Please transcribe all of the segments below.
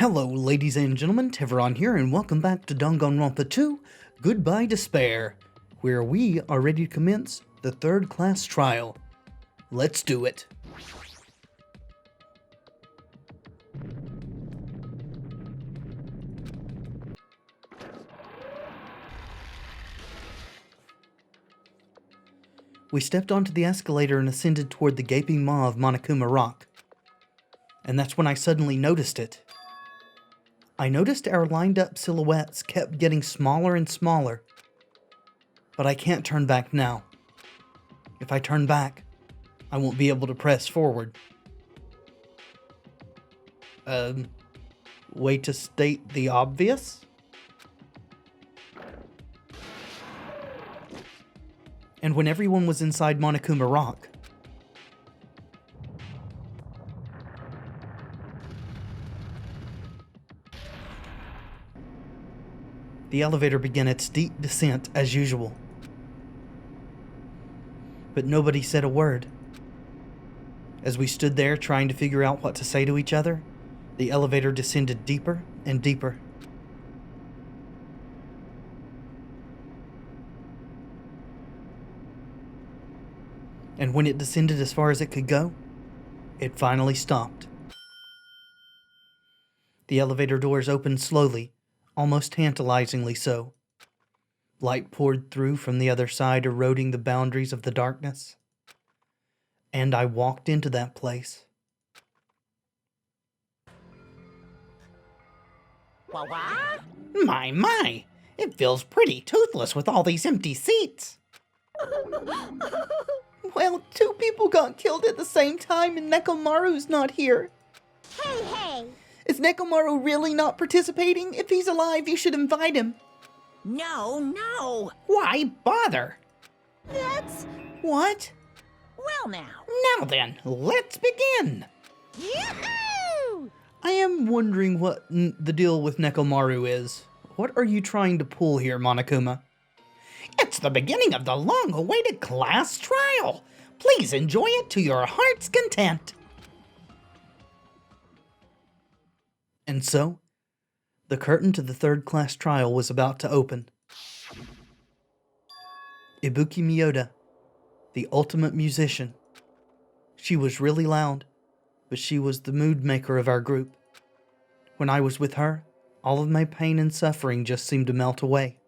Hello, ladies and gentlemen, Tevaron here, and welcome back to Danganronpa 2, Goodbye Despair, where we are ready to commence the third class trial. Let's do it. We stepped onto the escalator and ascended toward the gaping maw of Monokuma Rock. And that's when I suddenly noticed it. I noticed our lined-up silhouettes kept getting smaller and smaller. But I can't turn back now. If I turn back, I won't be able to press forward. Way to state the obvious? And when everyone was inside Monokuma Rock, the elevator began its steep descent as usual. But nobody said a word. As we stood there trying to figure out what to say to each other, the elevator descended deeper and deeper. And when it descended as far as it could go, it finally stopped. The elevator doors opened slowly, almost tantalizingly so. Light poured through from the other side, eroding the boundaries of the darkness. And I walked into that place. My, it feels pretty toothless with all these empty seats. Well, 2 people got killed at the same time and Nekomaru's not here. Hey! Is Nekomaru really not participating? If he's alive, you should invite him. No. Why bother? That's... What? Well now. Now then, let's begin. Yahoo! I am wondering what the deal with Nekomaru is. What are you trying to pull here, Monokuma? It's the beginning of the long-awaited class trial. Please enjoy it to your heart's content. And so, the curtain to the third class trial was about to open. Ibuki Miyoda, the ultimate musician. She was really loud, but she was the mood maker of our group. When I was with her, all of my pain and suffering just seemed to melt away.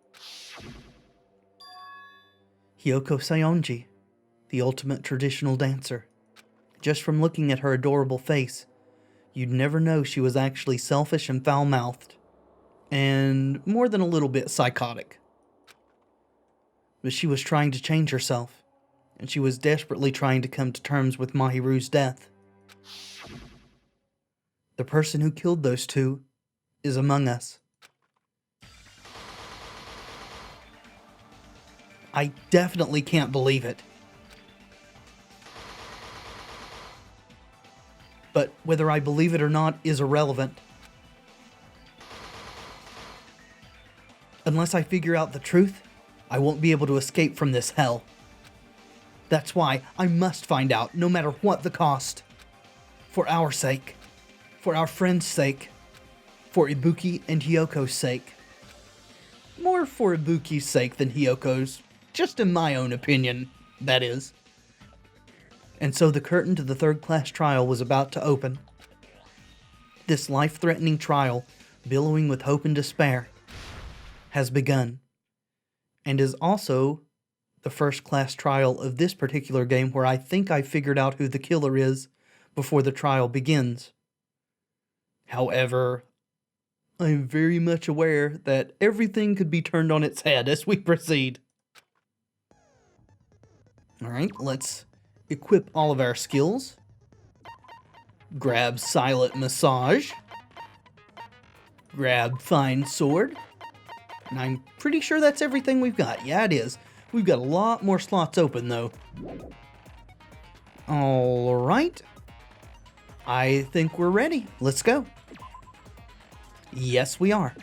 Hyoko Sayonji, the ultimate traditional dancer. Just from looking at her adorable face, you'd never know she was actually selfish and foul-mouthed, and more than a little bit psychotic. But she was trying to change herself, and she was desperately trying to come to terms with Mahiru's death. The person who killed those 2 is among us. I definitely can't believe it. But whether I believe it or not is irrelevant. Unless I figure out the truth, I won't be able to escape from this hell. That's why I must find out, no matter what the cost. For our sake. For our friend's sake. For Ibuki and Hyoko's sake. More for Ibuki's sake than Hyoko's. Just in my own opinion, that is. And so the curtain to the third class trial was about to open. This life-threatening trial, billowing with hope and despair, has begun. And is also the first class trial of this particular game where I think I figured out who the killer is before the trial begins. However, I'm very much aware that everything could be turned on its head as we proceed. Alright, let's equip all of our skills. Grab Silent Massage. Grab Fine Sword. And I'm pretty sure that's everything we've got. Yeah, it is. We've got a lot more slots open, though. Alright. I think we're ready. Let's go. Yes, we are.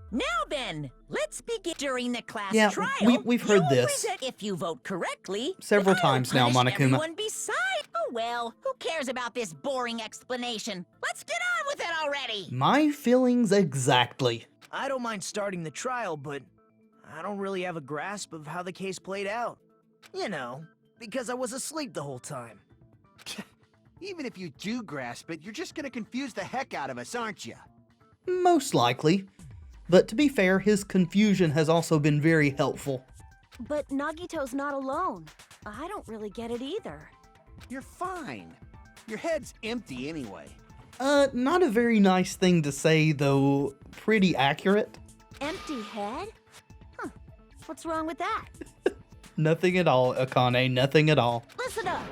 Now then, let's begin. During the class we've trial. heard this If you vote correctly, several times now, punish Monokuma. everyone beside. Oh Oh well, who cares about this boring explanation? Let's get on with it already! My feelings exactly. I don't mind starting the trial, but I don't really have a grasp of how the case played out. You know, because I was asleep the whole time. Even if you do grasp it, you're just gonna confuse the heck out of us, aren't you? Most likely. But to be fair, his confusion has also been very helpful. But Nagito's not alone. I don't really get it either. You're fine. Your head's empty anyway. Not a very nice thing to say, though pretty accurate. Empty head? Huh. What's wrong with that? Nothing at all, Akane, nothing at all. Listen up.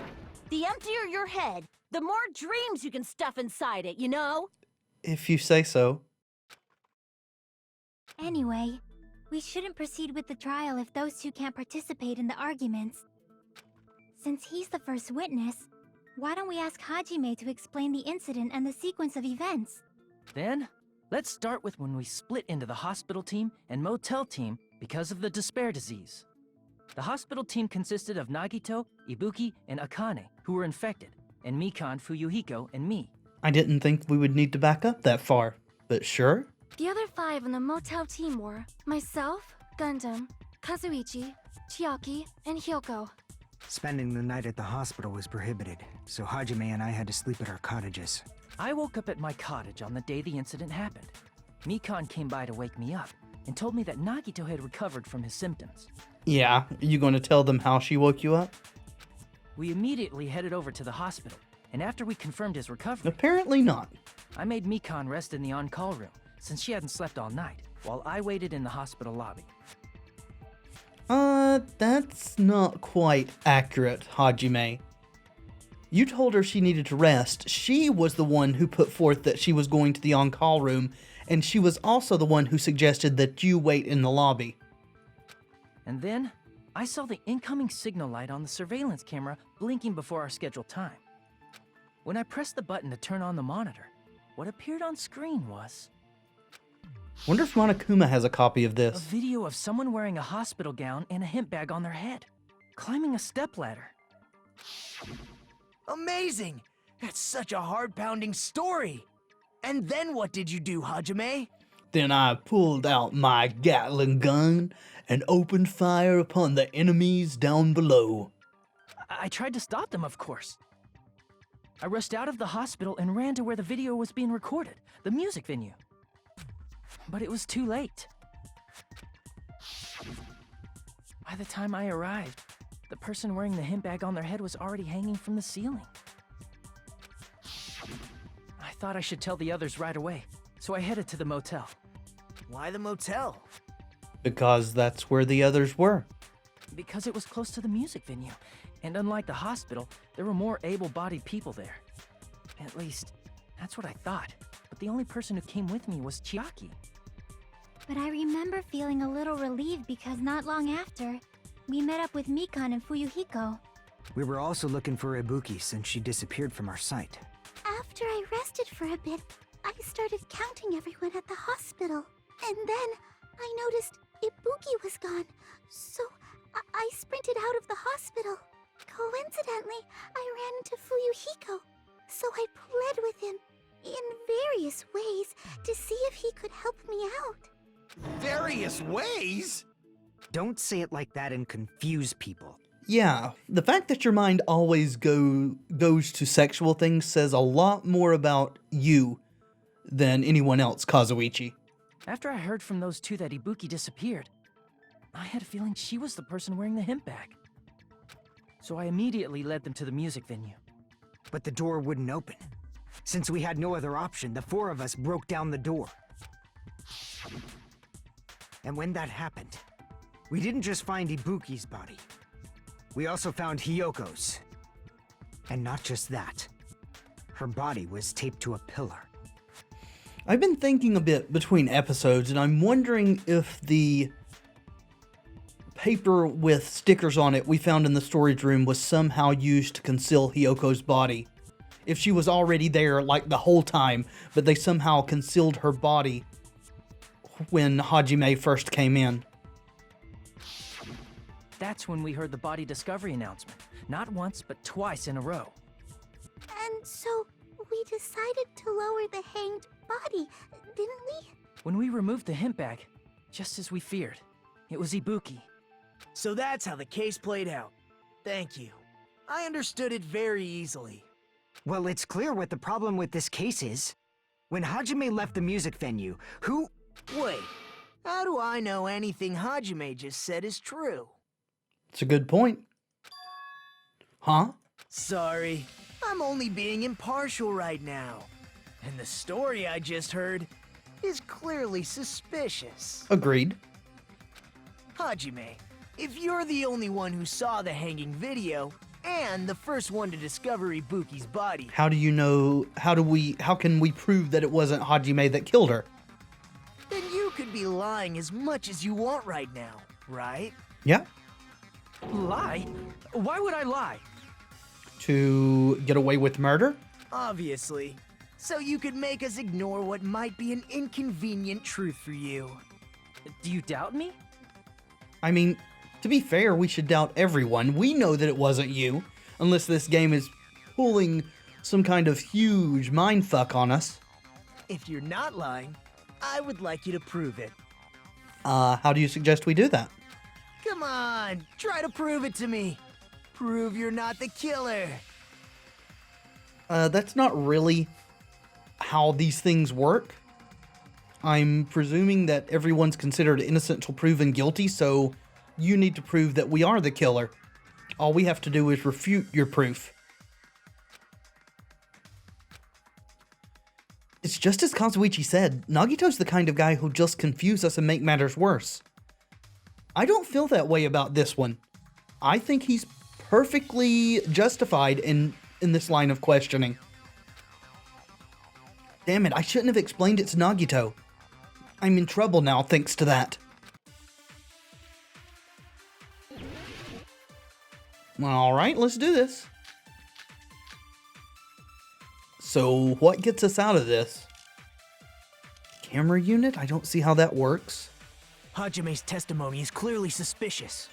The emptier your head, the more dreams you can stuff inside it, you know? If you say so. Anyway, we shouldn't proceed with the trial if those two can't participate in the arguments. Since he's the first witness, why don't we ask Hajime to explain the incident and the sequence of events? Then, let's start with when we split into the hospital team and motel team because of the despair disease. The hospital team consisted of Nagito, Ibuki, and Akane, who were infected, and Mikan, Fuyuhiko, and me. I didn't think we would need to back up that far, but sure. The other 5 in the motel team were myself, Gundam, Kazuichi, Chiaki, and Hyoko. Spending the night at the hospital was prohibited, so Hajime and I had to sleep at our cottages. I woke up at my cottage on the day the incident happened. Mikan came by to wake me up and told me that Nagito had recovered from his symptoms. Yeah, you going to tell them how she woke you up? We immediately headed over to the hospital, and after we confirmed his recovery, Apparently not. I made Mikan rest in the on-call room since she hadn't slept all night, while I waited in the hospital lobby. That's not quite accurate, Hajime. You told her she needed to rest. She was the one who put forth that she was going to the on-call room, and she was also the one who suggested that you wait in the lobby. And then, I saw the incoming signal light on the surveillance camera blinking before our scheduled time. When I pressed the button to turn on the monitor, what appeared on screen was Wonder if Monokuma has a copy of a this. video of someone wearing a hospital gown and a hemp bag on their head, climbing a stepladder. Amazing! That's such a heart-pounding story! And then what did you do, Hajime? Then I pulled out my Gatling gun and opened fire upon the enemies down below. I tried to stop them, of course. I rushed out of the hospital and ran to where the video was being recorded, the music venue. But it was too late. By the time I arrived, the person wearing the hemp bag on their head was already hanging from the ceiling. I thought I should tell the others right away, so I headed to the motel. Why the motel? Because that's where the others were. Because it was close to the music venue, and unlike the hospital, there were more able-bodied people there. At least, that's what I thought. But the only person who came with me was Chiaki. But I remember feeling a little relieved because not long after, we met up with Mikan and Fuyuhiko. We were also looking for Ibuki since she disappeared from our sight. After I rested for a bit, I started counting everyone at the hospital. And then I noticed Ibuki was gone, so I sprinted out of the hospital. Coincidentally, I ran into Fuyuhiko, so I pled with him in various ways to see if he could help me out. Various ways? Don't say it like that and confuse people. Yeah, the fact that your mind always goes to sexual things says a lot more about you than anyone else, Kazuichi. After I heard from those two that Ibuki disappeared, I had a feeling she was the person wearing the hemp bag. So I immediately led them to the music venue. But the door wouldn't open. Since we had no other option, the 4 of us broke down the door. And when that happened, we didn't just find Ibuki's body. We also found Hyoko's. And not just that. Her body was taped to a pillar. I've been thinking a bit between episodes, and I'm wondering if the paper with stickers on it we found in the storage room was somehow used to conceal Hyoko's body. If she was already there, like, the whole time, but they somehow concealed her body when Hajime first came in. That's when we heard the body discovery announcement. Not once, but twice in a row. And so we decided to lower the hanged body, didn't we? When we removed the hemp bag, just as we feared, it was Ibuki. So that's how the case played out. Thank you. I understood it very easily. Well, it's clear what the problem with this case is. When Hajime left the music venue, who... Wait, how do I know anything Hajime just said is true? It's a good point. Huh? Sorry, I'm only being impartial right now. And the story I just heard is clearly suspicious. Agreed. Hajime, if you're the only one who saw the hanging video, and the first one to discover Ibuki's body... How do you know, how can we prove that it wasn't Hajime that killed her? Then you could be lying as much as you want right now, right? Yeah. Lie? Why would I lie? To get away with murder? Obviously. So you could make us ignore what might be an inconvenient truth for you. Do you doubt me? I mean, to be fair, we should doubt everyone. We know that it wasn't you, unless this game is pulling some kind of huge mindfuck on us. If you're not lying, I would like you to prove it. How do you suggest we do that? Come on, try to prove it to me. Prove you're not the killer. That's not really how these things work. I'm presuming that everyone's considered innocent till proven guilty, so you need to prove that we are the killer. All we have to do is refute your proof. It's just as Kazuichi said, Nagito's the kind of guy who'll just confuse us and make matters worse. I don't feel that way about this one. I think he's perfectly justified in this line of questioning. Damn it, I shouldn't have explained it to Nagito. I'm in trouble now thanks to that. Alright, let's do this. So, what gets us out of this? Camera unit? I don't see how that works. Hajime's testimony is clearly suspicious.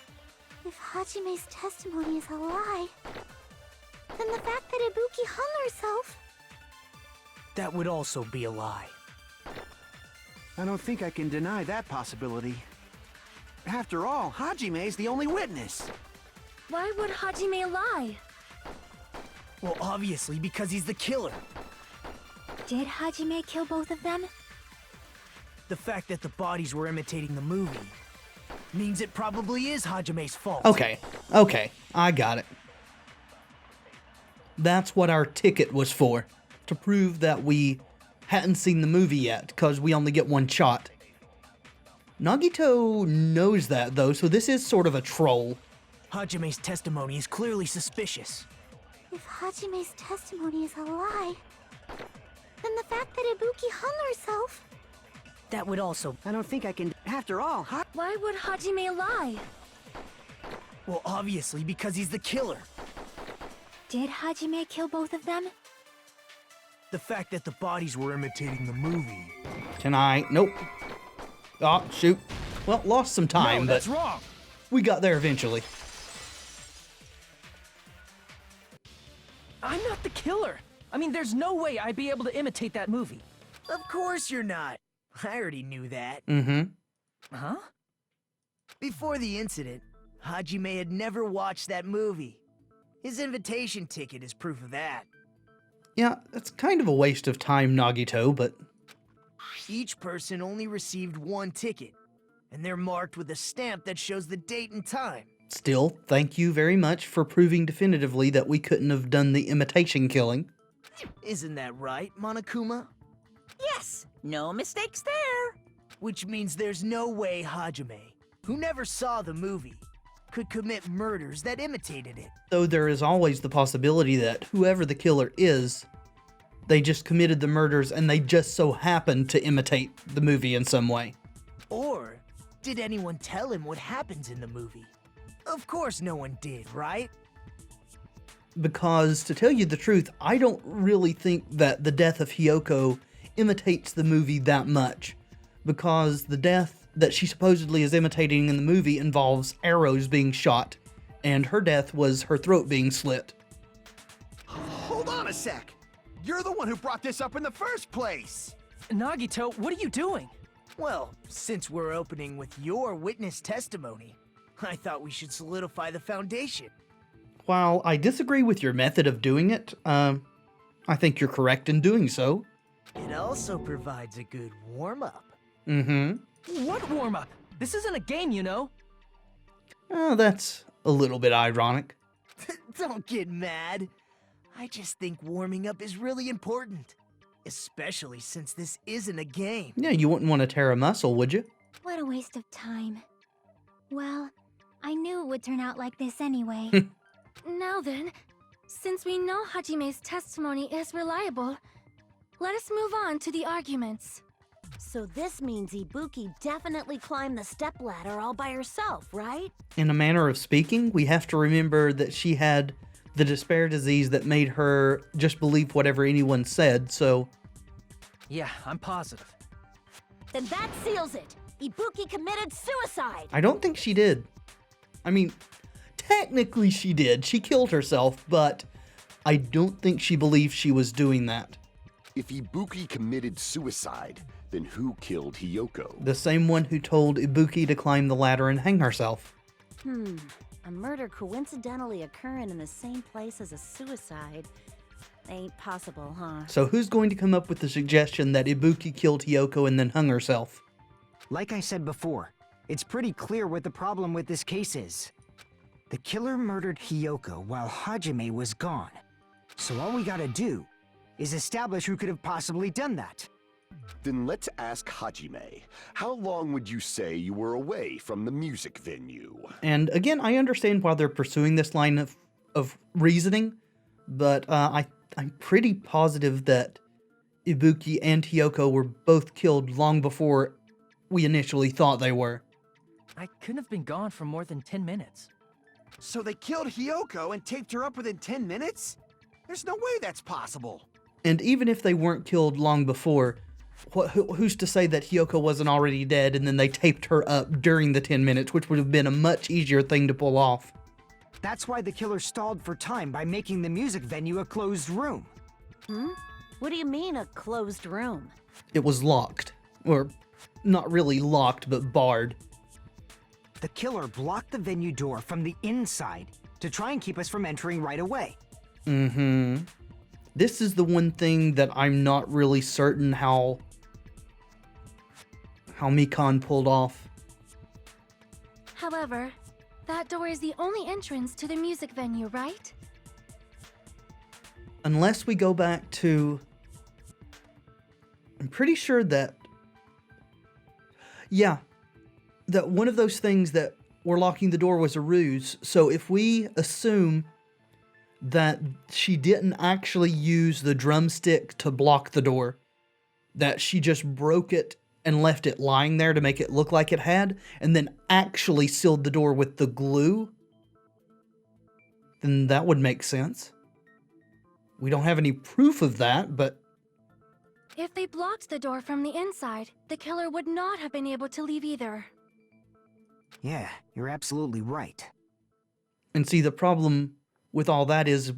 If Hajime's testimony is a lie, then the fact that Ibuki hung herself... That would also be a lie. I don't think I can deny that possibility. After all, Hajime's the only witness. Why would Hajime lie? Well, obviously because he's the killer. Did Hajime kill both of them? The fact that the bodies were imitating the movie means it probably is Hajime's fault. Okay, I got it. That's what our ticket was for. To prove that we hadn't seen the movie yet, because we only get one shot. Nagito knows that, though, so this is sort of a troll. Hajime's testimony is clearly suspicious. If Hajime's testimony is a lie, then the fact that Ibuki hung herself... That would also... I don't think I can... After all, Why would Hajime lie? Well, obviously because he's the killer. Did Hajime kill both of them? The fact that the bodies were imitating the movie. Can I? Nope. Oh, shoot. Well, lost some time, No, that's but wrong. we got there eventually. I'm not the killer. I mean, there's no way I'd be able to imitate that movie. Of course you're not. I already knew that. Mm-hmm. Huh? Before the incident, Hajime had never watched that movie. His invitation ticket is proof of that. Yeah, that's kind of a waste of time, Nagito, but... Each person only received one ticket, and they're marked with a stamp that shows the date and time. Still, thank you very much for proving definitively that we couldn't have done the imitation killing. Isn't that right, Monokuma? Yes, no mistakes there. Which means there's no way Hajime, who never saw the movie, could commit murders that imitated it. Though there is always the possibility that whoever the killer is, they just committed the murders and they just so happened to imitate the movie in some way. Or did anyone tell him what happens in the movie? Of course no one did, right? Because, to tell you the truth, I don't really think that the death of Hiyoko imitates the movie that much. Because the death that she supposedly is imitating in the movie involves arrows being shot, and her death was her throat being slit. hold on a a sec! You're the one who brought this up in the first place! Nagito, what are you doing? Well, since we're opening with your witness testimony, I thought we should solidify the foundation. While I disagree with your method of doing it, I think you're correct in doing so. It also provides a good warm-up. Mm-hmm. What warm-up? This isn't a game, you know. That's a little bit ironic. Don't get mad. I just think warming up is really important. Especially since this isn't a game. Yeah, you wouldn't want to tear a muscle, would you? What a waste of time. Well, I knew it would turn out like this anyway. Now then, since we know Hajime's testimony is reliable, let us move on to the arguments. So this means Ibuki definitely climbed the stepladder all by herself, right? In a manner of speaking, we have to remember that she had the despair disease that made her just believe whatever anyone said, so... Yeah, I'm positive. Then that seals it. Ibuki committed suicide. I don't think she did. I mean, technically she did. She killed herself, but I don't think she believed she was doing that. If Ibuki committed suicide, then who killed Hiyoko? The same one who told Ibuki to climb the ladder and hang herself. A murder coincidentally occurring in the same place as a suicide. Ain't possible, huh? So who's going to come up with the suggestion that Ibuki killed Hiyoko and then hung herself? Like I said before, it's pretty clear what the problem with this case is. The killer murdered Hiyoko while Hajime was gone. So all we gotta do is establish who could have possibly done that. Then let's ask Hajime. How long would you say you were away from the music venue? And again, I understand why they're pursuing this line of reasoning, but I'm pretty positive that Ibuki and Hiyoko were both killed long before we initially thought they were. I couldn't have been gone for more than 10 minutes. So they killed Hiyoko and taped her up within 10 minutes? There's no way that's possible. And even if they weren't killed long before, who's to say that Hiyoko wasn't already dead and then they taped her up during the 10 minutes, which would have been a much easier thing to pull off? That's why the killer stalled for time by making the music venue a closed room. What do you mean, a closed room? It was locked. Or, not really locked, but barred. The killer blocked the venue door from the inside to try and keep us from entering right away. This is the one thing that I'm not really certain how Mikan pulled off. However, that door is the only entrance to the music venue, right? Unless we go back to... I'm pretty sure that... Yeah. That one of those things that were locking the door was a ruse. So if we assume that she didn't actually use the drumstick to block the door, that she just broke it and left it lying there to make it look like it had, and then actually sealed the door with the glue, then that would make sense. We don't have any proof of that, but... If they blocked the door from the inside, the killer would not have been able to leave either. Yeah, you're absolutely right. And see, the problem with all that is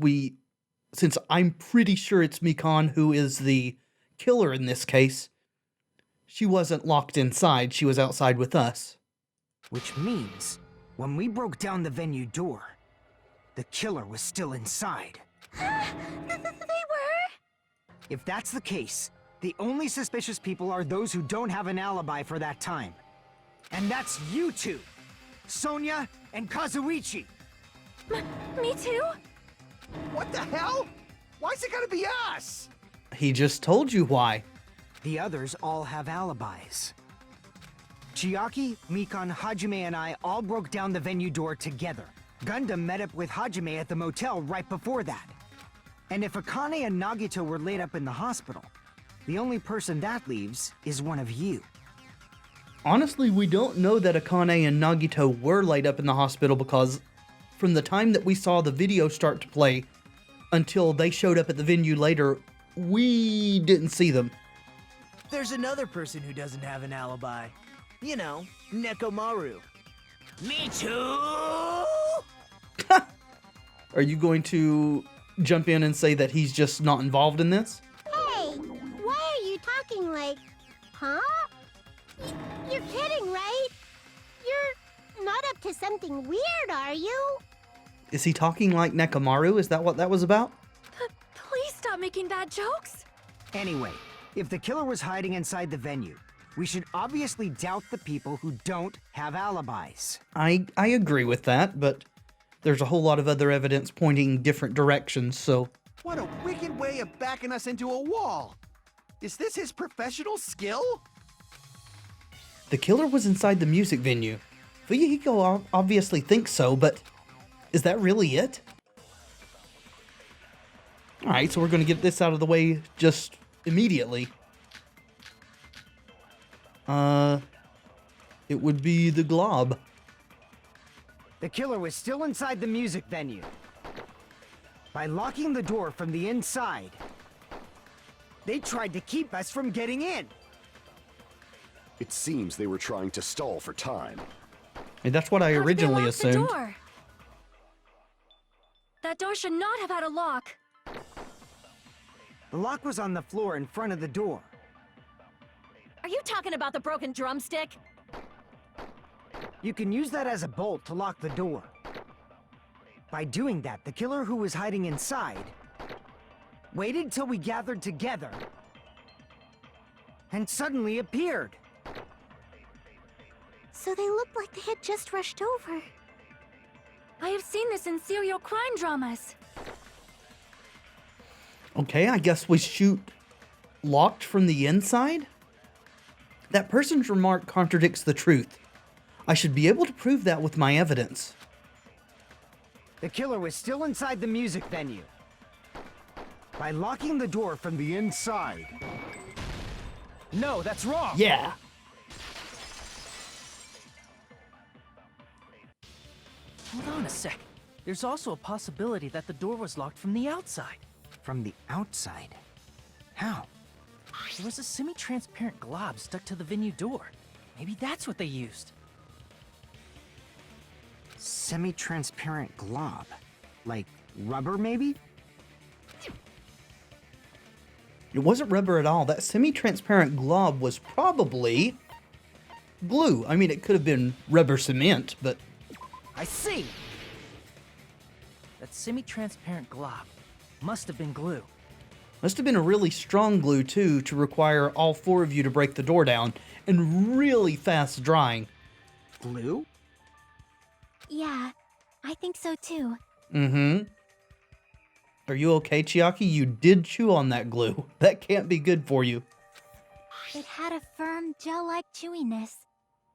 since I'm pretty sure it's Mikan who is the killer in this case, she wasn't locked inside, she was outside with us. Which means, when we broke down the venue door, the killer was still inside. They were? If that's the case, the only suspicious people are those who don't have an alibi for that time. And that's you two! Sonia and Kazuichi! Me too? What the hell? Why's it gotta be us? He just told you why. The others all have alibis. Chiaki, Mikan, Hajime, and I all broke down the venue door together. Gundam met up with Hajime at the motel right before that. And if Akane and Nagito were laid up in the hospital, the only person that leaves is one of you. Honestly, we don't know that Akane and Nagito were laid up in the hospital because from the time that we saw the video start to play until they showed up at the venue later, we didn't see them. There's another person who doesn't have an alibi. You know, Nekomaru. Me too! Are you going to jump in and say that he's just not involved in this? Hey, why are you talking like, huh? You're kidding, right? You're not up to something weird, are you? Is he talking like Nekomaru? Is that what that was about? Please stop making bad jokes. Anyway, if the killer was hiding inside the venue, we should obviously doubt the people who don't have alibis. I agree with that, but there's a whole lot of other evidence pointing different directions, so... What a wicked way of backing us into a wall! Is this his professional skill? The killer was inside the music venue. Fuyuhiko obviously thinks so, but is that really it? Alright, so we're going to get this out of the way just immediately. It would be the glob. The killer was still inside the music venue. By locking the door from the inside, they tried to keep us from getting in. It seems they were trying to stall for time. And that's what I originally They locked the assumed. door. That door should not have had a lock. The lock was on the floor in front of the door. Are you talking about the broken drumstick? You can use that as a bolt to lock the door. By doing that, the killer who was hiding inside waited till we gathered together and suddenly appeared. So they looked like they had just rushed over. I have seen this in serial crime dramas. Okay, I guess we shoot locked from the inside? That person's remark contradicts the truth. I should be able to prove that with my evidence. The killer was still inside the music venue. By locking the door from the inside. No, that's wrong! Yeah. Hold on a sec. There's also a possibility that the door was locked from the outside. From the outside? How? There was a semi-transparent glob stuck to the venue door. Maybe that's what they used. Semi-transparent glob? Like rubber, maybe? It wasn't rubber at all. That semi-transparent glob was probably glue. I mean, it could have been rubber cement, but... I see! That semi-transparent glob must have been glue. Must have been a really strong glue, too, to require all four of you to break the door down, and really fast drying. Glue? Yeah, I think so too. Mm-hmm. Are you okay, Chiaki? You did chew on that glue. That can't be good for you. It had a firm, gel-like chewiness,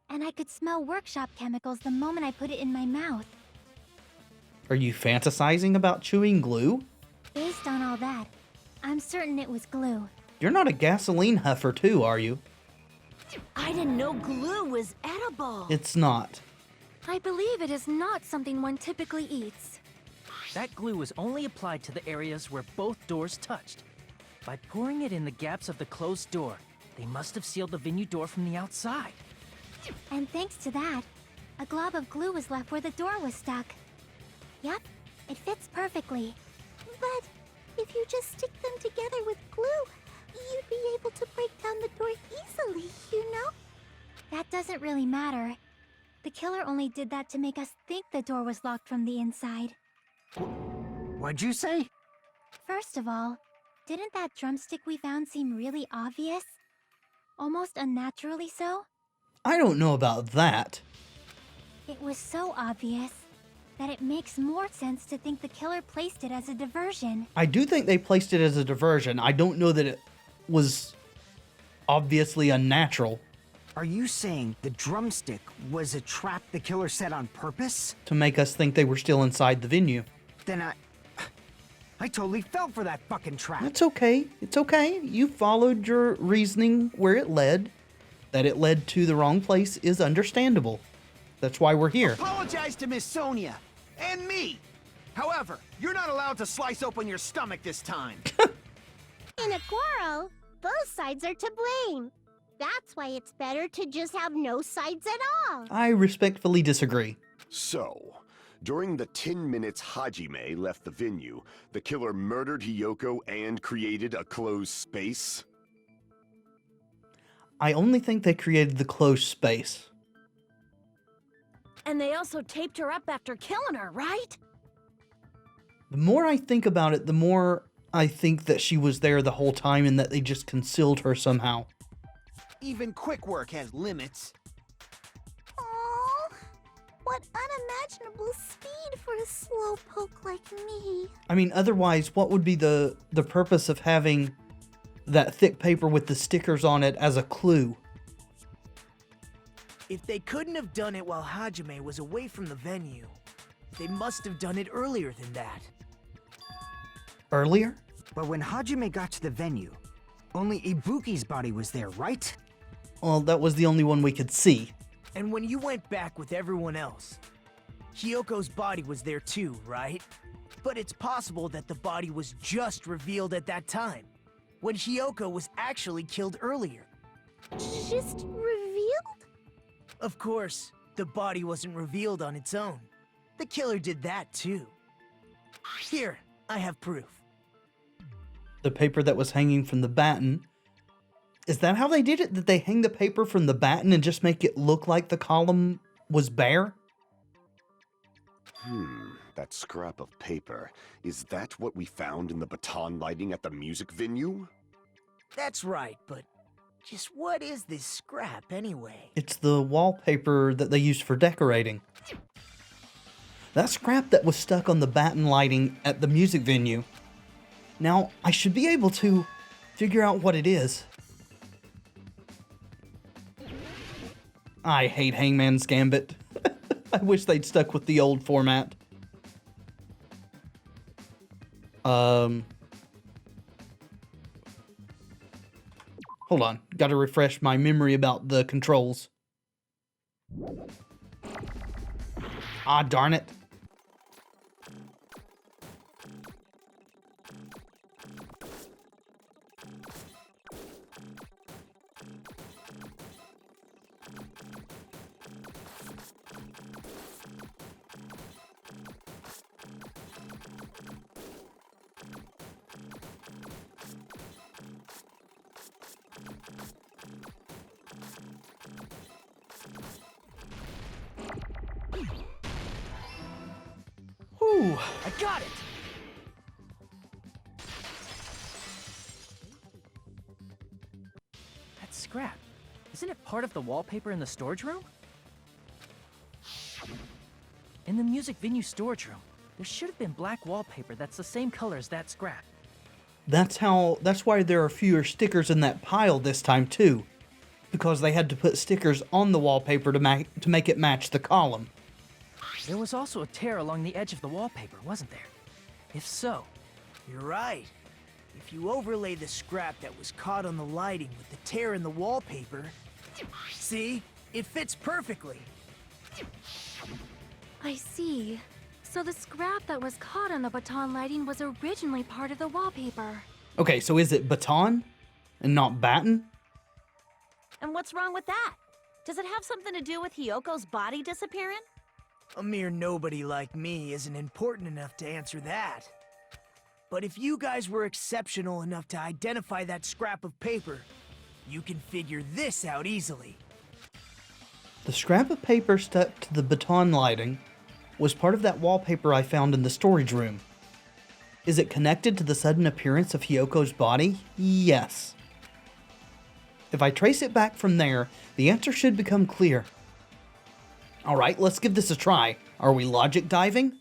and I could smell workshop chemicals the moment I put it in my mouth. Are you fantasizing about chewing glue? Based on all that, I'm certain it was glue. You're not a gasoline huffer, too, are you? I didn't know glue was edible. It's not. I believe it is not something one typically eats. That glue was only applied to the areas where both doors touched. By pouring it in the gaps of the closed door, they must have sealed the venue door from the outside. And thanks to that, a glob of glue was left where the door was stuck. Yep, it fits perfectly. But if you just stick them together with glue, you'd be able to break down the door easily, you know? That doesn't really matter. The killer only did that to make us think the door was locked from the inside. What'd you say? First of all, didn't that drumstick we found seem really obvious? Almost unnaturally so? I don't know about that. It was so obvious that it makes more sense to think the killer placed it as a diversion. I do think they placed it as a diversion. I don't know that it was obviously unnatural. Are you saying the drumstick was a trap the killer set on purpose? To make us think they were still inside the venue. Then I totally fell for that fucking trap. That's okay. It's okay. You followed your reasoning where it led. That it led to the wrong place is understandable. That's why we're here. Apologize to Miss Sonia and me. However, you're not allowed to slice open your stomach this time. In a quarrel, both sides are to blame. That's why it's better to just have no sides at all. I respectfully disagree. So, During the 10 minutes Hajime left the venue, the killer murdered Hiyoko and created a closed space? I only think they created the closed space. And they also taped her up after killing her, right? The more I think about it, the more I think that she was there the whole time and that they just concealed her somehow. Even quick work has limits. Oh, what unimaginable speed for a slowpoke like me. I mean, otherwise, what would be the purpose of having that thick paper with the stickers on it as a clue? If they couldn't have done it while Hajime was away from the venue, they must have done it earlier than that. Earlier? But when Hajime got to the venue, only Ibuki's body was there, right? Well, that was the only one we could see. And when you went back with everyone else, Hiyoko's body was there too, right? But it's possible that the body was just revealed at that time, when Hiyoko was actually killed earlier. Just revealed? Of course, the body wasn't revealed on its own. The killer did that too. Here, I have proof. The paper that was hanging from the batten. Is that how they did it? Did they hang the paper from the batten and just make it look like the column was bare? That scrap of paper. Is that what we found in the baton lighting at the music venue? That's right, but just what is this scrap anyway? It's the wallpaper that they used for decorating. That scrap that was stuck on the batten lighting at the music venue. Now, I should be able to figure out what it is. I hate Hangman's Gambit. I wish they'd stuck with the old format. Hold on. Gotta refresh my memory about the controls. Ah, darn it. Whew. I got it! That scrap. Isn't it part of the wallpaper in the storage room? In the music venue storage room, there should have been black wallpaper that's the same color as that scrap. That's why there are fewer stickers in that pile this time too. Because they had to put stickers on the wallpaper to make it match the column. There was also a tear along the edge of the wallpaper, wasn't there? If so, You're right. If you overlay the scrap that was caught on the lighting with the tear in the wallpaper, see? It fits perfectly. I see. So the scrap that was caught on the baton lighting was originally part of the wallpaper. Okay, so is it baton and not batten? And what's wrong with that? Does it have something to do with Hiyoko's body disappearing? A mere nobody like me isn't important enough to answer that. But if you guys were exceptional enough to identify that scrap of paper, you can figure this out easily. The scrap of paper stuck to the baton lighting was part of that wallpaper I found in the storage room. Is it connected to the sudden appearance of Hiyoko's body? Yes. If I trace it back from there, the answer should become clear. Alright, let's give this a try. Are we logic diving?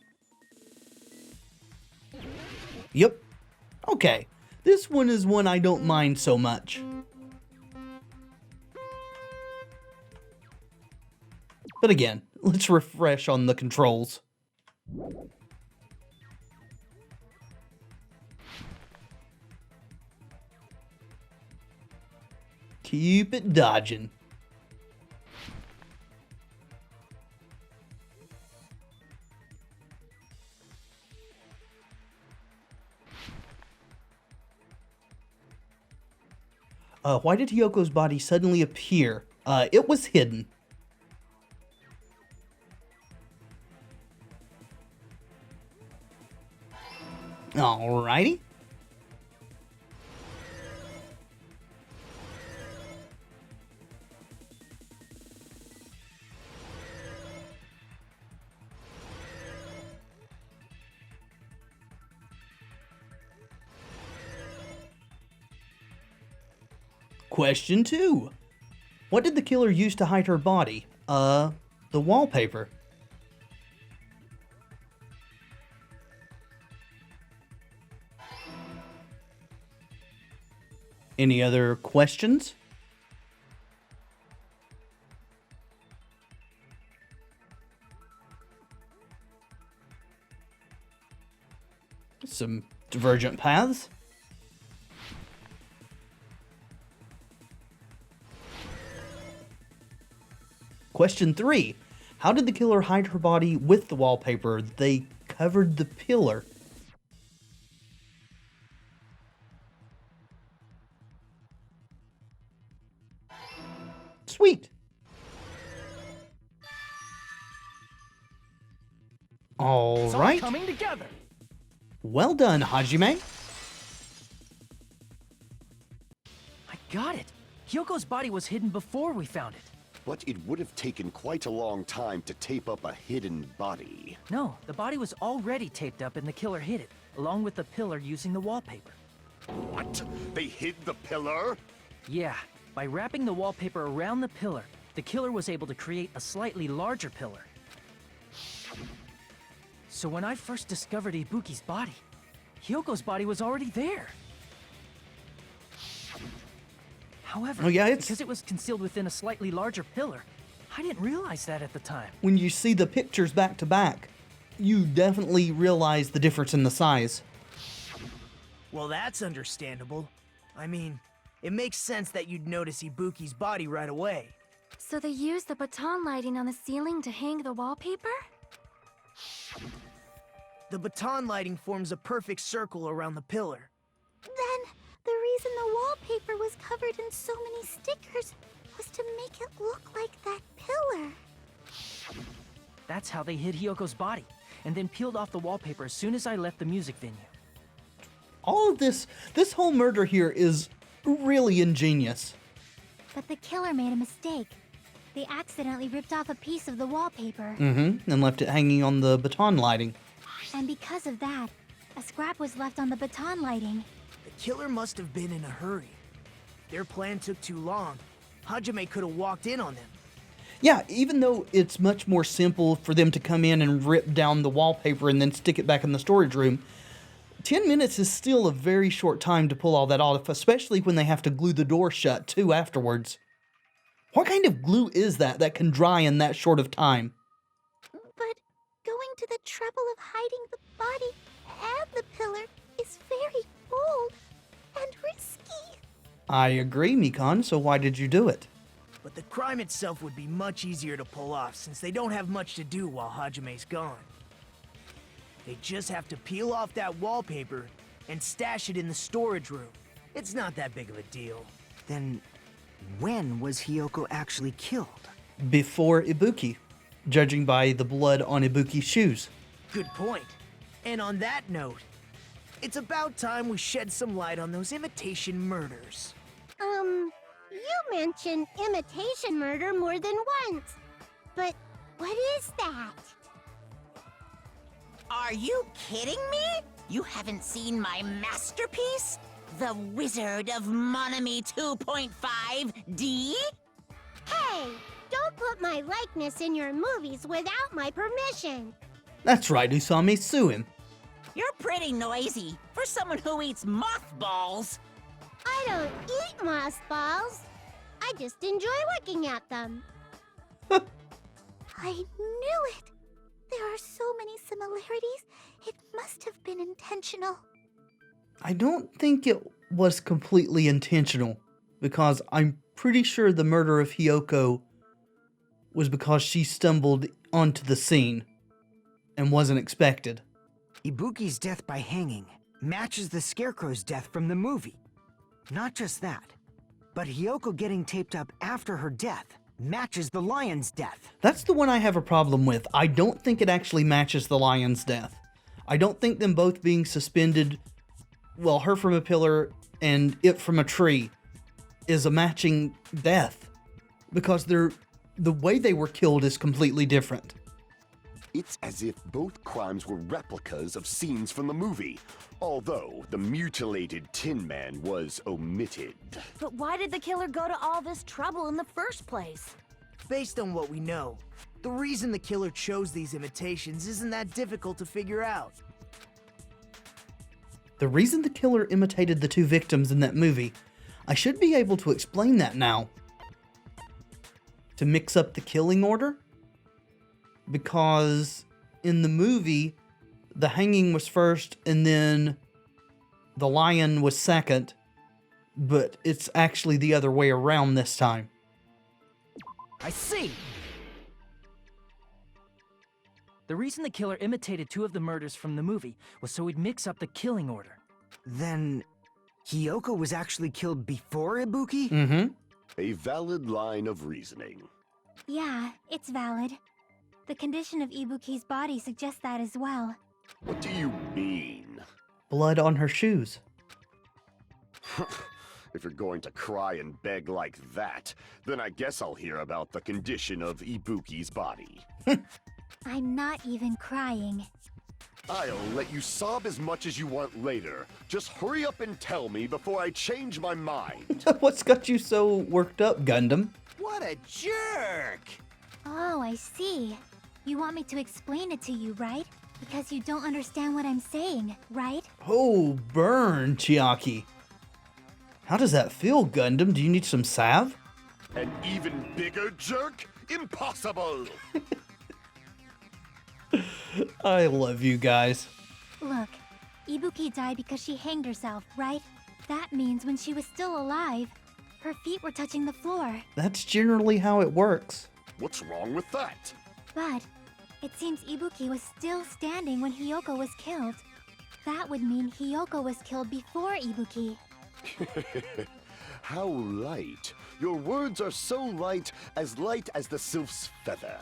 Yep. Okay, this one is one I don't mind so much. But again, let's refresh on the controls. Keep it dodging. Why did Hiyoko's body suddenly appear? It was hidden. Alrighty. Question 2. What did the killer use to hide her body? The wallpaper. Any other questions? Some divergent paths. Question 3. How did the killer hide her body with the wallpaper? They covered the pillar. Sweet. All It's all right. coming together. Well done, Hajime. I got it. Hyoko's body was hidden before we found it. But it would have taken quite a long time to tape up a hidden body. No, the body was already taped up and the killer hid it, along with the pillar using the wallpaper. What? They hid the pillar? Yeah, by wrapping the wallpaper around the pillar, the killer was able to create a slightly larger pillar. So when I first discovered Ibuki's body, Hyoko's body was already there. However, Oh, yeah, because it was concealed within a slightly larger pillar, I didn't realize that at the time. When you see the pictures back to back, you definitely realize the difference in the size. Well, that's understandable. I mean, it makes sense that you'd notice Ibuki's body right away. So they used the baton lighting on the ceiling to hang the wallpaper? The baton lighting forms a perfect circle around the pillar. Then, the reason the wallpaper was covered in so many stickers was to make it look like that pillar. That's how they hid Hyoko's body, and then peeled off the wallpaper as soon as I left the music venue. All of this whole murder here is really ingenious. But the killer made a mistake. They accidentally ripped off a piece of the wallpaper. And left it hanging on the baton lighting. And because of that, a scrap was left on the baton lighting. The killer must have been in a hurry. Their plan took too long. Hajime could have walked in on them. Yeah, even though it's much more simple for them to come in and rip down the wallpaper and then stick it back in the storage room, 10 minutes is still a very short time to pull all that off, especially when they have to glue the door shut, too, afterwards. What kind of glue is that can dry in that short of time? But going to the trouble of hiding the body and the pillar is very bold and risky. I agree, Mikan, so why did you do it? But the crime itself would be much easier to pull off since they don't have much to do while Hajime's gone. They just have to peel off that wallpaper and stash it in the storage room. It's not that big of a deal. Then, when was Hyoko actually killed? Before Ibuki, judging by the blood on Ibuki's shoes. Good point. And on that note, it's about time we shed some light on those imitation murders. You mentioned imitation murder more than once. But what is that? Are you kidding me? You haven't seen my masterpiece? The Wizard of Monami 2.5D? Hey, don't put my likeness in your movies without my permission. That's right, Usami, sue him. You're pretty noisy for someone who eats mothballs. I don't eat mothballs. I just enjoy looking at them. I knew it. There are so many similarities. It must have been intentional. I don't think it was completely intentional, because I'm pretty sure the murder of Hyoko was because she stumbled onto the scene and wasn't expected. Ibuki's death by hanging matches the Scarecrow's death from the movie. Not just that, but Hyoko getting taped up after her death matches the lion's death. That's the one I have a problem with. I don't think it actually matches the lion's death. I don't think them both being suspended, well, her from a pillar and it from a tree, is a matching death. Because the way they were killed is completely different. It's as if both crimes were replicas of scenes from the movie, although the mutilated Tin Man was omitted. But why did the killer go to all this trouble in the first place? Based on what we know, the reason the killer chose these imitations isn't that difficult to figure out. The reason the killer imitated the two victims in that movie, I should be able to explain that now. To mix up the killing order? Because in the movie, the hanging was first and then the lion was second, but it's actually the other way around this time. I see! The reason the killer imitated two of the murders from the movie was so he'd mix up the killing order. Then Hiyoko was actually killed before Ibuki? Mm-hmm. A valid line of reasoning. Yeah, it's valid. The condition of Ibuki's body suggests that as well. What do you mean? Blood on her shoes. If you're going to cry and beg like that, then I guess I'll hear about the condition of Ibuki's body. I'm not even crying. I'll let you sob as much as you want later. Just hurry up and tell me before I change my mind. What's got you so worked up, Gundam? What a jerk! Oh, I see. You want me to explain it to you, right? Because you don't understand what I'm saying, right? Oh, burn, Chiaki. How does that feel, Gundam? Do you need some salve? An even bigger jerk? Impossible! I love you guys. Look, Ibuki died because she hanged herself, right? That means when she was still alive, her feet were touching the floor. That's generally how it works. What's wrong with that? But it seems Ibuki was still standing when Hiyoko was killed. That would mean Hiyoko was killed before Ibuki. How light. Your words are so light as the sylph's feather.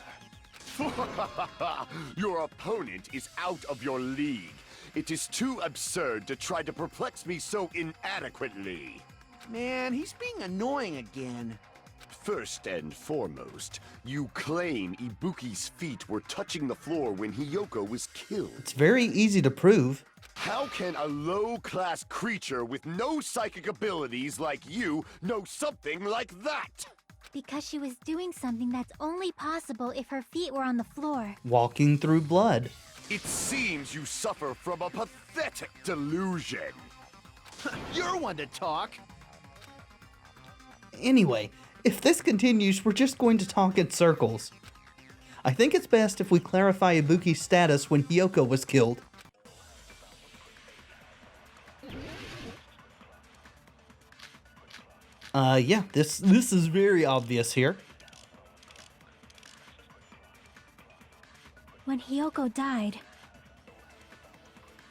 Your opponent is out of your league. It is too absurd to try to perplex me so inadequately. Man, he's being annoying again. First and foremost, you claim Ibuki's feet were touching the floor when Hiyoko was killed. It's very easy to prove. How can a low-class creature with no psychic abilities like you know something like that? Because she was doing something that's only possible if her feet were on the floor. Walking through blood. It seems you suffer from a pathetic delusion. You're one to talk. Anyway, if this continues, we're just going to talk in circles. I think it's best if we clarify Ibuki's status when Hiyoko was killed. Yeah, this is very obvious here. When Hiyoko died,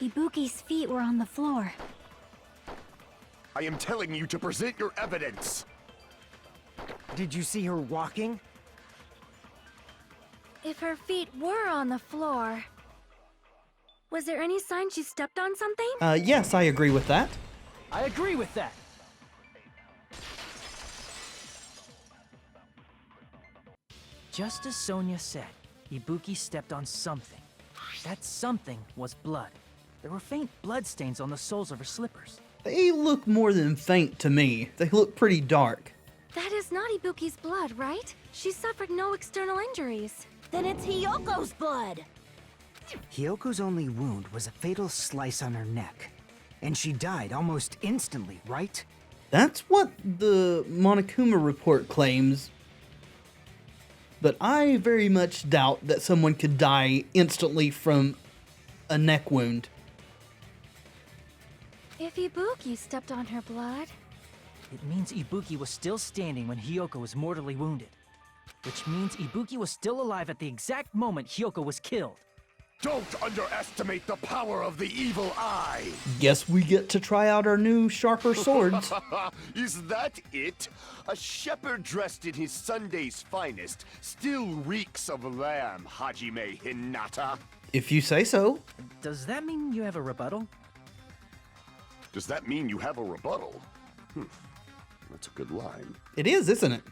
Ibuki's feet were on the floor. I am telling you to present your evidence. Did you see her walking? If her feet were on the floor, was there any sign she stepped on something? Yes, I agree with that. I agree with that. Just as Sonia said, Ibuki stepped on something. That something was blood. There were faint bloodstains on the soles of her slippers. They look more than faint to me. They look pretty dark. That is not Ibuki's blood, right? She suffered no external injuries. Then it's Hiyoko's blood! Hiyoko's only wound was a fatal slice on her neck. And she died almost instantly, right? That's what the Monokuma report claims. But I very much doubt that someone could die instantly from a neck wound. If Ibuki stepped on her blood... It means Ibuki was still standing when Hiyoko was mortally wounded. Which means Ibuki was still alive at the exact moment Hiyoko was killed. Don't underestimate the power of the evil eye! Guess we get to try out our new sharper swords. Is that it? A shepherd dressed in his Sunday's finest still reeks of lamb, Hajime Hinata. If you say so. Does that mean you have a rebuttal? Does that mean you have a rebuttal? That's a good line. It is, isn't it?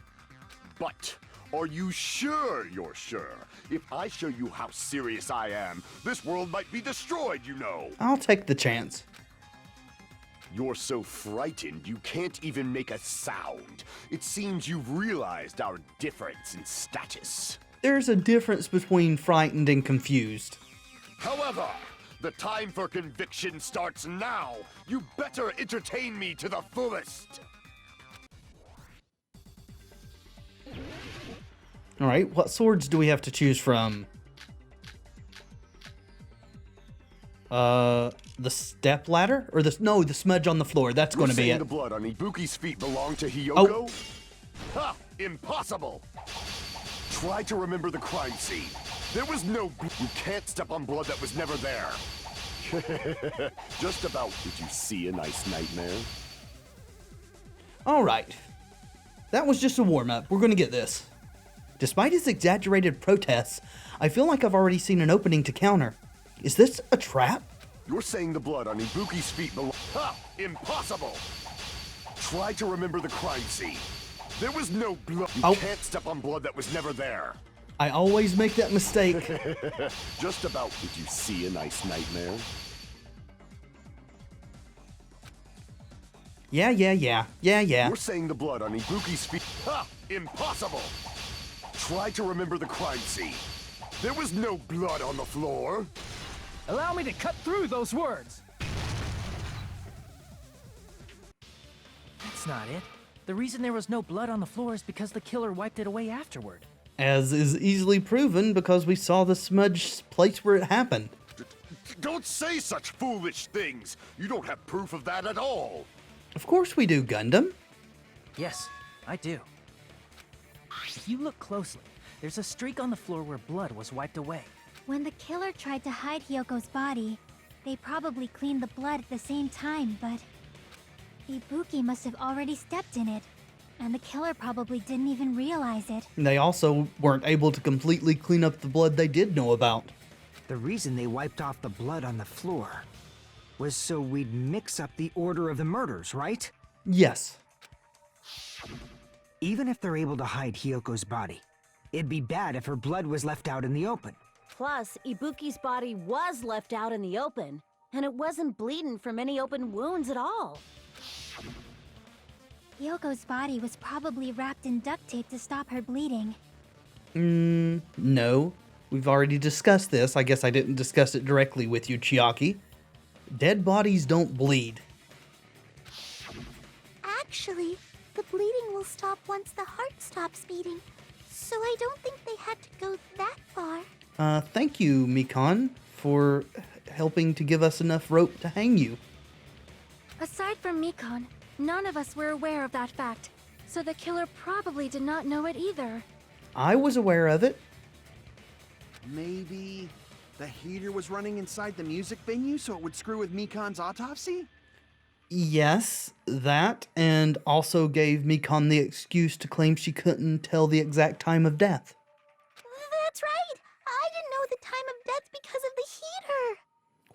But are you sure you're sure? If I show you how serious I am, this world might be destroyed, you know. I'll take the chance. You're so frightened you can't even make a sound. It seems you've realized our difference in status. There's a difference between frightened and confused. However, the time for conviction starts now. You better entertain me to the fullest. All right, what swords do we have to choose from? The step ladder? Or the smudge on the floor. That's going to be it. The blood on Ibuki's feet belonged to Hiyoko? Oh. Ha! Impossible! Try to remember the crime scene. There was no... You can't step on blood that was never there. Just about. Did you see a nice nightmare? All right. That was just a warm-up. We're going to get this. Despite his exaggerated protests, I feel like I've already seen an opening to counter. Is this a trap? You're saying the blood on Ibuki's feet Ha! Impossible! Try to remember the crime scene. There was no blood. You can't step on blood that was never there. I always make that mistake. Just about. Did you see a nice nightmare? Yeah. You're saying the blood on Ibuki's feet. Ha! Impossible! Try to remember the crime scene. There was no blood on the floor. Allow me to cut through those words. That's not it. The reason there was no blood on the floor is because the killer wiped it away afterward. As is easily proven because we saw the smudge place where it happened. Don't say such foolish things. You don't have proof of that at all. Of course we do, Gundam. Yes, I do. If you look closely, there's a streak on the floor where blood was wiped away. When the killer tried to hide Hyoko's body, they probably cleaned the blood at the same time, but Ibuki must have already stepped in it, and the killer probably didn't even realize it. They also weren't able to completely clean up the blood they did know about. The reason they wiped off the blood on the floor was so we'd mix up the order of the murders, right? Yes. Even if they're able to hide Hyoko's body, it'd be bad if her blood was left out in the open. Plus, Ibuki's body was left out in the open, and it wasn't bleeding from any open wounds at all. Hyoko's body was probably wrapped in duct tape to stop her bleeding. No. We've already discussed this. I guess I didn't discuss it directly with you, Chiaki. Dead bodies don't bleed. Actually, the bleeding will stop once the heart stops beating, so I don't think they had to go that far. Thank you, Mikon, for helping to give us enough rope to hang you. Aside from Mikon, none of us were aware of that fact, so the killer probably did not know it either. I was aware of it. Maybe the heater was running inside the music venue so it would screw with Mikon's autopsy? Yes, that, and also gave Mikon the excuse to claim she couldn't tell the exact time of death. That's right! I didn't know the time of death because of the heater!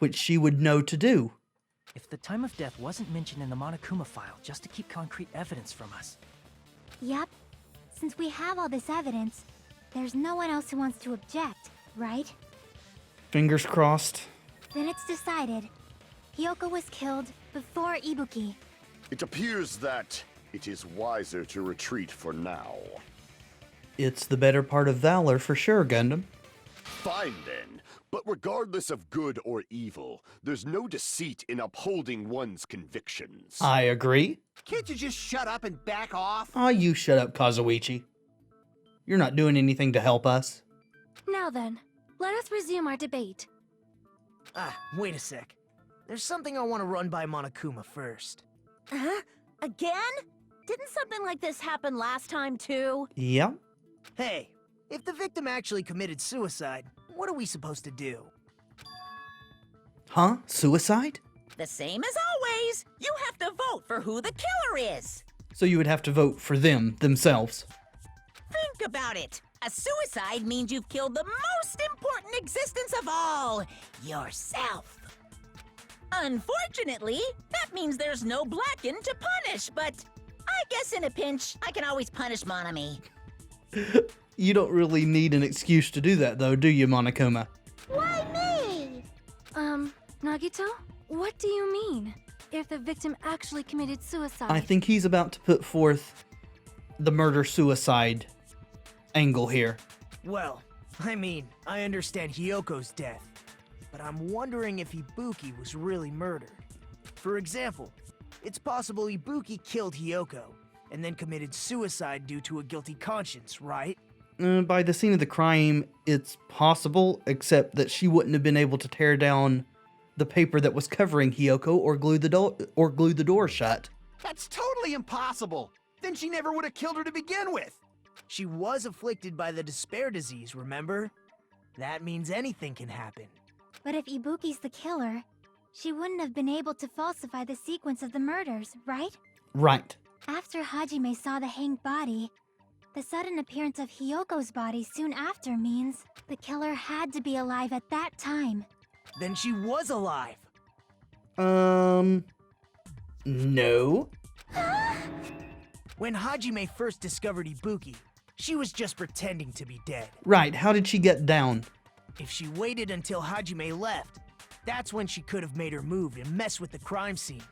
Which she would know to do. If the time of death wasn't mentioned in the Monokuma file just to keep concrete evidence from us. Yep. Since we have all this evidence, there's no one else who wants to object, right? Fingers crossed. Then it's decided. Hyoko was killed before Ibuki. It appears that it is wiser to retreat for now. It's the better part of valor for sure, Gundam. Fine then. But regardless of good or evil, there's no deceit in upholding one's convictions. I agree. Can't you just shut up and back off? Aw, you shut up, Kazuichi. You're not doing anything to help us. Now then, let us resume our debate. Wait a sec. There's something I want to run by Monokuma first. Huh? Again? Didn't something like this happen last time, too? Yeah. Hey, if the victim actually committed suicide, what are we supposed to do? Huh? Suicide? The same as always. You have to vote for who the killer is. So you would have to vote for them, themselves. Think about it. A suicide means you've killed the most important existence of all, yourself. Unfortunately, that means there's no Blacken to punish, but I guess in a pinch, I can always punish Monami. You don't really need an excuse to do that, though, do you, Monokuma? Why me? Nagito? What do you mean? If the victim actually committed suicide? I think he's about to put forth the murder-suicide angle here. Well, I mean, I understand Hyoko's death, but I'm wondering if Ibuki was really murdered. For example, it's possible Ibuki killed Hyoko and then committed suicide due to a guilty conscience, right? By the scene of the crime, it's possible, except that she wouldn't have been able to tear down the paper that was covering Hyoko or glue the door shut. That's totally impossible! Then she never would have killed her to begin with! She was afflicted by the despair disease, remember? That means anything can happen. But if Ibuki's the killer, she wouldn't have been able to falsify the sequence of the murders, right? Right. After Hajime saw the hanged body, the sudden appearance of Hyoko's body soon after means the killer had to be alive at that time. Then she was alive! No. When Hajime first discovered Ibuki, she was just pretending to be dead. Right, how did she get down? If she waited until Hajime left, that's when she could have made her move and mess with the crime scene.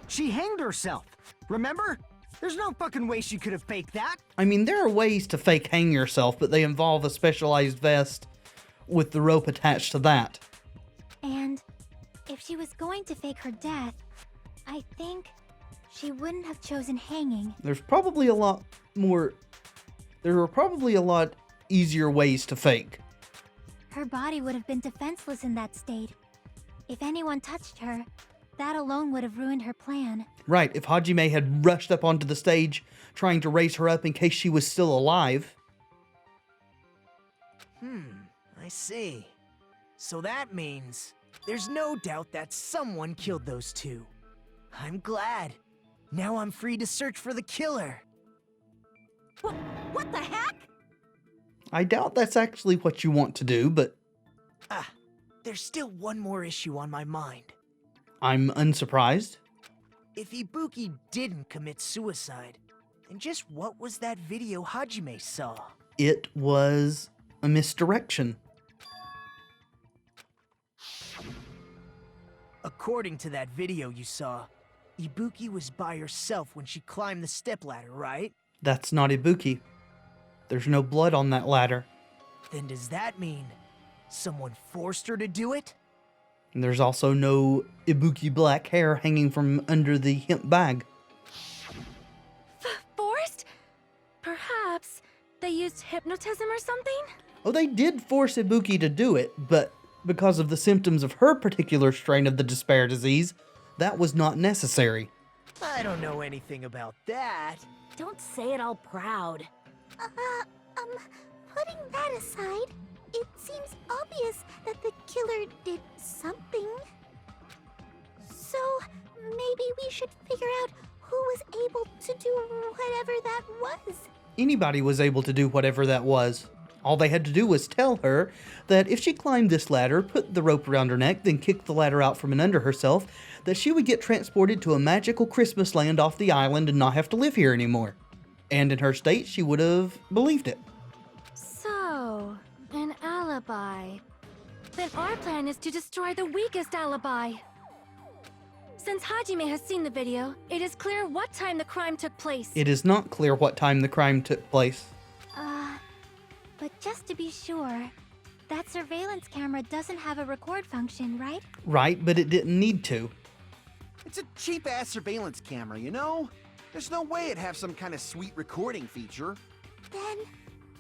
She hanged herself, remember? There's no fucking way she could have faked that. I mean, there are ways to fake hang yourself, but they involve a specialized vest with the rope attached to that. And if she was going to fake her death, I think she wouldn't have chosen hanging. There were probably a lot easier ways to fake. Her body would have been defenseless in that state. If anyone touched her, that alone would have ruined her plan. Right, if Hajime had rushed up onto the stage trying to raise her up in case she was still alive. I see. So that means there's no doubt that someone killed those two. I'm glad. Now I'm free to search for the killer. What the heck? I doubt that's actually what you want to do, but There's still one more issue on my mind. I'm unsurprised. If Ibuki didn't commit suicide, then just what was that video Hajime saw? It was a misdirection. According to that video you saw, Ibuki was by herself when she climbed the stepladder, right? That's not Ibuki. There's no blood on that ladder. Then does that mean someone forced her to do it? And there's also no Ibuki black hair hanging from under the hemp bag. Forced? Perhaps they used hypnotism or something? Oh, they did force Ibuki to do it, but because of the symptoms of her particular strain of the despair disease, that was not necessary. I don't know anything about that. Don't say it all proud. Putting that aside, it seems obvious that the killer did something. So, maybe we should figure out who was able to do whatever that was. Anybody was able to do whatever that was. All they had to do was tell her that if she climbed this ladder, put the rope around her neck, then kicked the ladder out from under herself, that she would get transported to a magical Christmas land off the island and not have to live here anymore. And in her state, she would have believed it. So, an alibi. Then our plan is to destroy the weakest alibi. Since Hajime has seen the video, it is clear what time the crime took place. It is not clear what time the crime took place. But just to be sure, that surveillance camera doesn't have a record function, right? Right, but it didn't need to. It's a cheap-ass surveillance camera, you know? There's no way it'd have some kind of sweet recording feature. Then,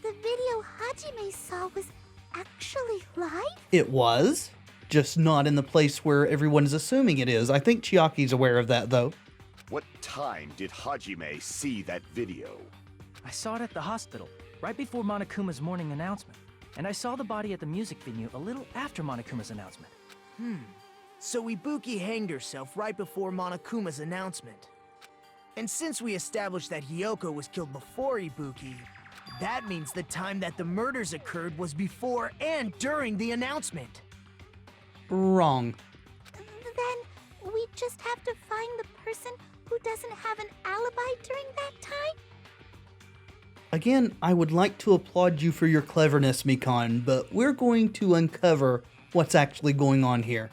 the video Hajime saw was actually live? It was, just not in the place where everyone is assuming it is. I think Chiaki's aware of that, though. What time did Hajime see that video? I saw it at the hospital, right before Monokuma's morning announcement. And I saw the body at the music venue a little after Monokuma's announcement. So Ibuki hanged herself right before Monokuma's announcement. And since we established that Hyoko was killed before Ibuki, That means the time that the murders occurred was before and during the announcement. Wrong. Then we just have to find the person who doesn't have an alibi during that time? Again, I would like to applaud you for your cleverness, Mikan, but we're going to uncover what's actually going on here.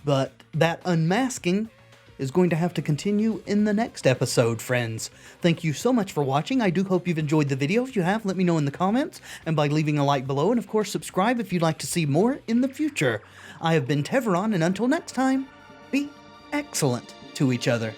But that unmasking is going to have to continue in the next episode, friends. Thank you so much for watching. I do hope you've enjoyed the video. If you have, let me know in the comments, and by leaving a like below, and of course subscribe if you'd like to see more in the future. I have been Tevaron, and until next time, be excellent to each other.